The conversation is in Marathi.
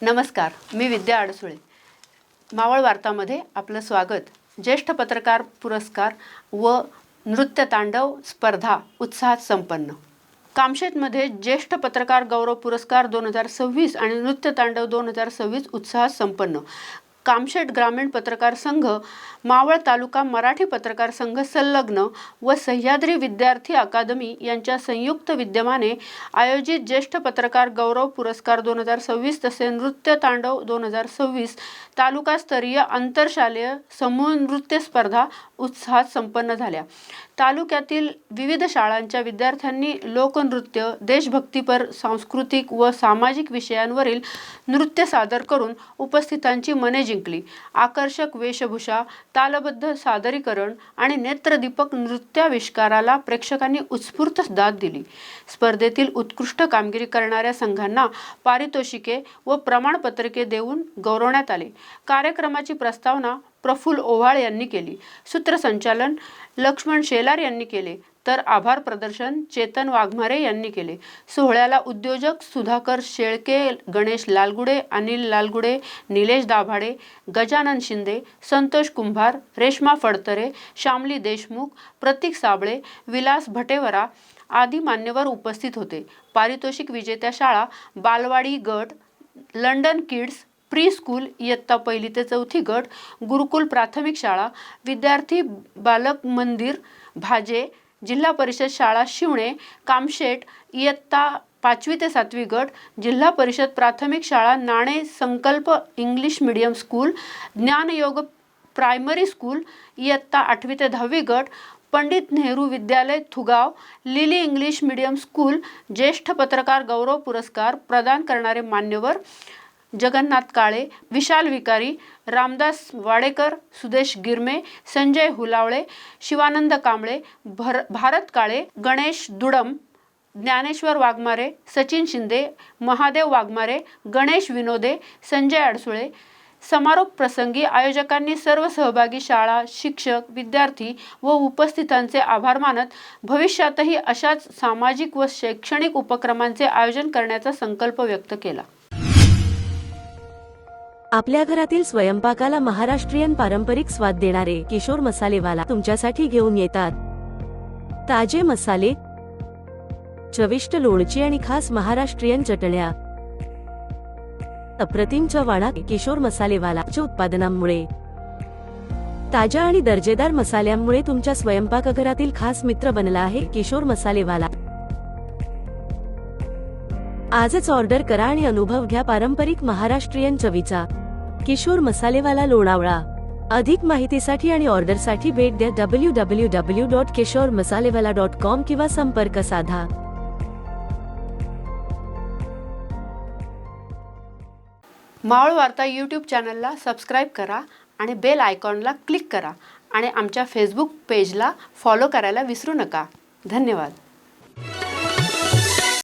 नमस्कार, मी विद्या अडसुळे. मावळ वार्तामध्ये आपलं स्वागत. ज्येष्ठ पत्रकार पुरस्कार व नृत्य तांडव स्पर्धा उत्साहात संपन्न. कामशेतमध्ये ज्येष्ठ पत्रकार गौरव पुरस्कार 2026 आणि नृत्य तांडव 2026 उत्साहात संपन्न. कामशेत ग्रामीण पत्रकार संघ, मावळ तालुका मराठी पत्रकार संघ संलग्न व सह्याद्री विद्यार्थी अकादमी यांच्या संयुक्त विद्यमाने आयोजित ज्येष्ठ पत्रकार गौरव पुरस्कार 2026 तसे नृत्य तांडव 2026 तालुकास्तरीय आंतरशालेय समूह नृत्य स्पर्धा उत्साहात संपन्न झाल्या. तालुक्यातील विविध शाळांच्या विद्यार्थ्यांनी लोकनृत्य, देशभक्तीपर, सांस्कृतिक व सामाजिक विषयांवरील नृत्य सादर करून उपस्थितांची मने जिंकली. आकर्षक वेशभूषा, तालबद्ध सादरीकरण आणि नेत्रदीपक नृत्याविष्काराला प्रेक्षकांनी उत्स्फूर्त दाद दिली. स्पर्धेतील उत्कृष्ट कामगिरी करणाऱ्या संघांना पारितोषिके व प्रमाणपत्रके देऊन गौरवण्यात आले. कार्यक्रमाची प्रस्तावना प्रफुल्ल ओव्हाळ यांनी केली. सूत्रसंचालन लक्ष्मण शेलार यांनी केले, तर आभार प्रदर्शन चेतन वाघमारे यांनी केले. सोहळ्याला उद्योजक सुधाकर शेळके, गणेश लालगुडे, अनिल लालगुडे, निलेश दाभाडे, गजानन शिंदे, संतोष कुंभार, रेश्मा फडतरे, श्यामली देशमुख, प्रतीक साबळे, विलास भटेवरा आदी मान्यवर उपस्थित होते. पारितोषिक विजेत्या शाळा बालवाडी गट, लंडन किड्स प्री स्कूल इयत्ता 1ली ते 4थी गट, गुरुकुल प्राथमिक शाळा, विद्यार्थी बालक मंदिर भाजे, जिल्हा परिषद शाळा शिवणे, कामशेत इयत्ता 5वी ते 7वी गट, जिल्हा परिषद प्राथमिक शाळा नाणे संकल्प English medium school, ज्ञानयोग primary school इयत्ता 8वी ते 10वी गट, पंडित नेहरू विद्यालय थुगाव, लिली इंग्लिश मीडियम स्कूल. ज्येष्ठ पत्रकार गौरव पुरस्कार प्रदान करणारे मान्यवर जगन्नाथ काळे, विशाल विकारी, रामदास वाडेकर, सुदेश गिरमे, संजय हुलावळे, शिवानंद कांबळे, भारत काळे, गणेश दुडम, ज्ञानेश्वर वाघमारे, सचिन शिंदे, महादेव वाघमारे, गणेश विनोदे, संजय अडसुळे. समारोप प्रसंगी आयोजकांनी सर्व सहभागी शाळा, शिक्षक, विद्यार्थी व उपस्थितांचे आभार मानत भविष्यातही अशाच सामाजिक व शैक्षणिक उपक्रमांचे आयोजन करण्याचा संकल्प व्यक्त केला. आपल्या घरातील स्वयंपाकाला महाराष्ट्रीयन पारंपरिक स्वाद देणारे किशोर मसालेवाला तुमच्यासाठी घेऊन येतात. ताजे मसाले, चविष्ट लोणची आणि खास महाराष्ट्रीयन चटण्या. अप्रतिम चवाणा किशोर मसालेवालाच्या उत्पादनांमुळे, ताज्या आणि दर्जेदार मसाल्यांमुळे तुमच्या स्वयंपाकघरातील खास मित्र बनला आहे किशोर मसालेवाला. आजच ऑर्डर करा आणि अनुभव घ्या पारंपरिक महाराष्ट्रीयन चवीचा. किशोर मसालेवाला लोणावळा. अधिक माहितीसाठी आणि ऑर्डरसाठी भेट द्या www.kishormasalevala.com किंवा संपर्क साधा. मावळ वार्ता यूट्यूब चॅनलला सबस्क्राईब करा आणि बेल आयकॉनला क्लिक करा आणि आमच्या फेसबुक पेजला फॉलो करायला विसरू नका. धन्यवाद.